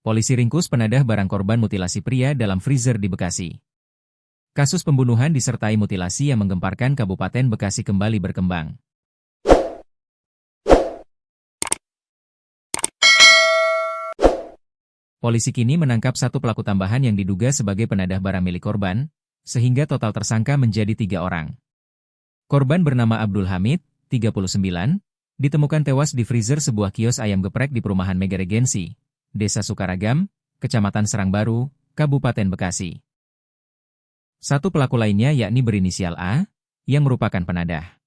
Polisi ringkus penadah barang korban mutilasi pria dalam freezer di Bekasi. Kasus pembunuhan disertai mutilasi yang menggemparkan Kabupaten Bekasi kembali berkembang. Polisi kini menangkap satu pelaku tambahan yang diduga sebagai penadah barang milik korban, sehingga total tersangka menjadi 3 orang. Korban bernama Abdul Hamid, 39, ditemukan tewas di freezer sebuah kios ayam geprek di perumahan Mega Regensi, Desa Sukaragam, Kecamatan Serangbaru, Kabupaten Bekasi. Satu pelaku lainnya yakni berinisial A, yang merupakan penadah.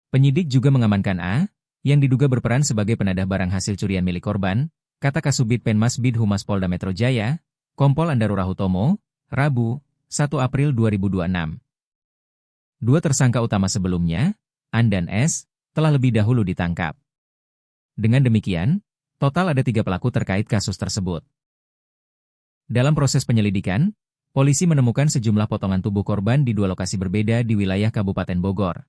Penyidik juga mengamankan A, yang diduga berperan sebagai penadah barang hasil curian milik korban, kata Kasubit Penmas Bid Humas Polda Metro Jaya, Kompol Andarura Hutomo, Rabu, 1 April 2026. Dua tersangka utama sebelumnya, An dan S, telah lebih dahulu ditangkap. Dengan demikian, total ada 3 pelaku terkait kasus tersebut. Dalam proses penyelidikan, polisi menemukan sejumlah potongan tubuh korban di 2 lokasi berbeda di wilayah Kabupaten Bogor.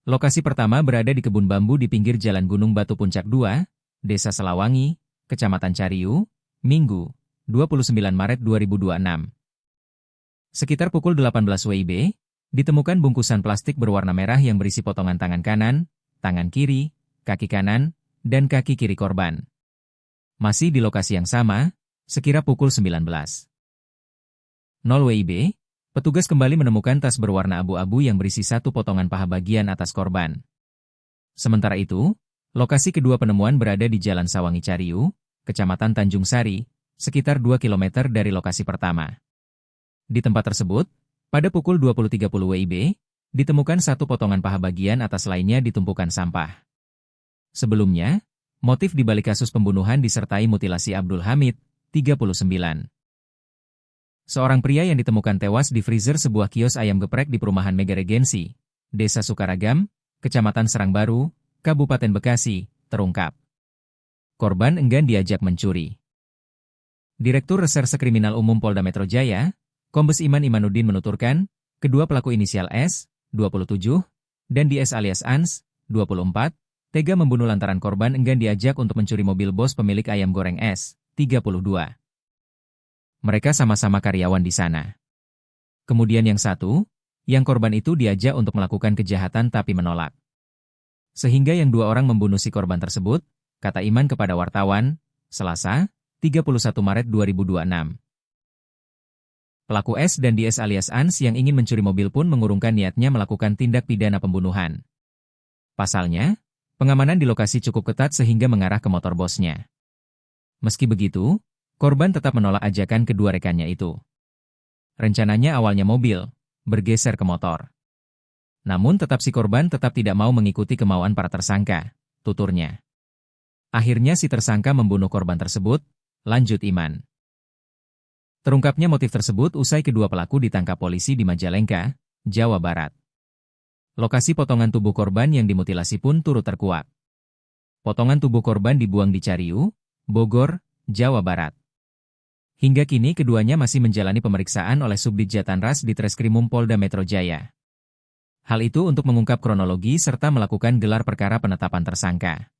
Lokasi pertama berada di kebun bambu di pinggir Jalan Gunung Batu Puncak 2, Desa Selawangi, Kecamatan Cariu, Minggu, 29 Maret 2026. Sekitar pukul 18 WIB, ditemukan bungkusan plastik berwarna merah yang berisi potongan tangan kanan, tangan kiri, kaki kanan, dan kaki kiri korban. Masih di lokasi yang sama, sekira pukul 19.00 WIB, petugas kembali menemukan tas berwarna abu-abu yang berisi satu potongan paha bagian atas korban. Sementara itu, lokasi kedua penemuan berada di Jalan Sawangi Cariu, Kecamatan Tanjung Sari, sekitar 2 km dari lokasi pertama. Di tempat tersebut, pada pukul 20.30 WIB, ditemukan satu potongan paha bagian atas lainnya di tumpukan sampah. Sebelumnya, motif di balik kasus pembunuhan disertai mutilasi Abdul Hamid, 39. Seorang pria yang ditemukan tewas di freezer sebuah kios ayam geprek di perumahan Mega Regensi, Desa Sukaragam, Kecamatan Serangbaru, Kabupaten Bekasi, terungkap. Korban enggan diajak mencuri. Direktur Reserse Kriminal Umum Polda Metro Jaya, Kombes Iman Imanuddin menuturkan, kedua pelaku inisial S, 27, dan DS alias Ans, 24, tega membunuh lantaran korban enggan diajak untuk mencuri mobil bos pemilik ayam goreng S, 32. Mereka sama-sama karyawan di sana. Kemudian yang satu, yang korban itu diajak untuk melakukan kejahatan tapi menolak. Sehingga yang 2 orang membunuh si korban tersebut, kata Iman kepada wartawan, Selasa, 31 Maret 2026. Pelaku S dan DS alias Ans yang ingin mencuri mobil pun mengurungkan niatnya melakukan tindak pidana pembunuhan. Pasalnya, pengamanan di lokasi cukup ketat sehingga mengarah ke motor bosnya. Meski begitu, korban tetap menolak ajakan kedua rekannya itu. Rencananya awalnya mobil, bergeser ke motor. Namun tetap si korban tetap tidak mau mengikuti kemauan para tersangka, tuturnya. Akhirnya si tersangka membunuh korban tersebut, lanjut Iman. Terungkapnya motif tersebut usai kedua pelaku ditangkap polisi di Majalengka, Jawa Barat. Lokasi potongan tubuh korban yang dimutilasi pun turut terkuak. Potongan tubuh korban dibuang di Cariu, Bogor, Jawa Barat. Hingga kini keduanya masih menjalani pemeriksaan oleh Subdit Jatanras di Treskrimum Polda Metro Jaya. Hal itu untuk mengungkap kronologi serta melakukan gelar perkara penetapan tersangka.